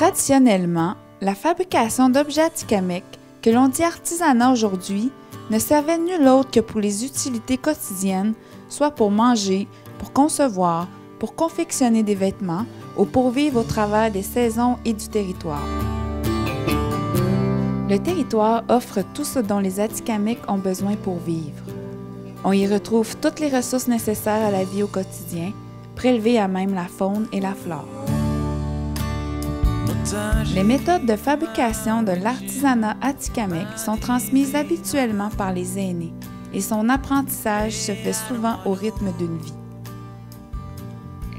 Traditionnellement, la fabrication d'objets atikamekw, que l'on dit artisanat aujourd'hui, ne servait nul autre que pour les utilités quotidiennes, soit pour manger, pour concevoir, pour confectionner des vêtements ou pour vivre au travers des saisons et du territoire. Le territoire offre tout ce dont les Atikamekw ont besoin pour vivre. On y retrouve toutes les ressources nécessaires à la vie au quotidien, prélevées à même la faune et la flore. Les méthodes de fabrication de l'artisanat atikamekw sont transmises habituellement par les aînés et son apprentissage se fait souvent au rythme d'une vie.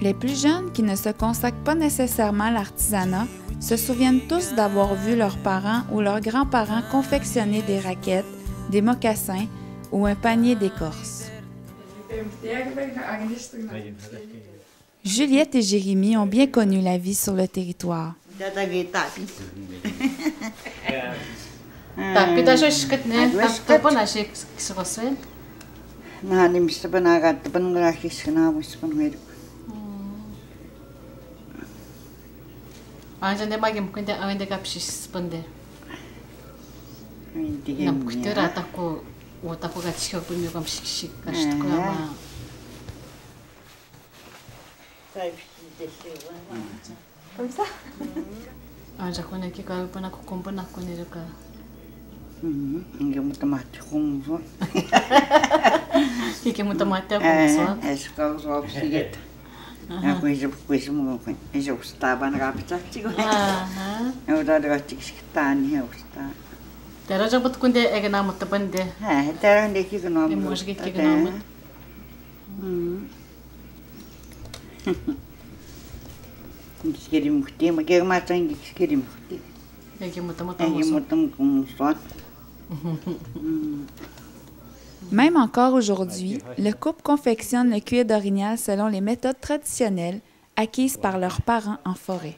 Les plus jeunes qui ne se consacrent pas nécessairement à l'artisanat se souviennent tous d'avoir vu leurs parents ou leurs grands-parents confectionner des raquettes, des mocassins ou un panier d'écorce. Juliette et Jérémy ont bien connu la vie sur le territoire. Comme ça? Même encore aujourd'hui, le couple confectionne le cuir d'orignal selon les méthodes traditionnelles acquises par leurs parents en forêt.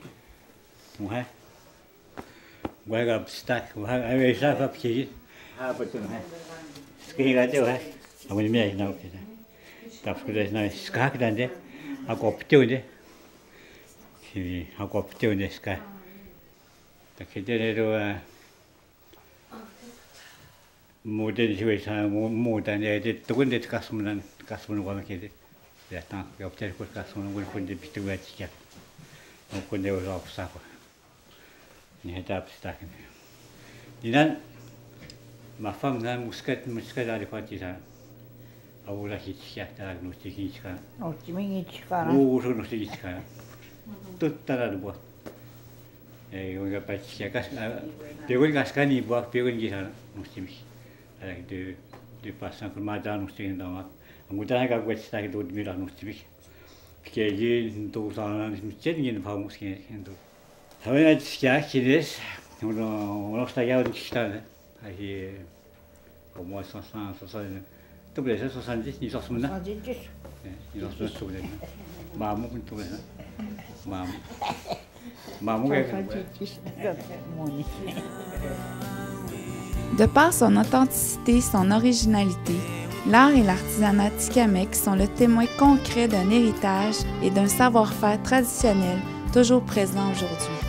Ma femme n'a muscat à l'époque. Au moins 170, tout les 70, ils sont là. Ils sont là. Maman, tout ça. Maman. De par son authenticité et son originalité, l'art et l'artisanat atikamekw sont le témoin concret d'un héritage et d'un savoir-faire traditionnel toujours présent aujourd'hui.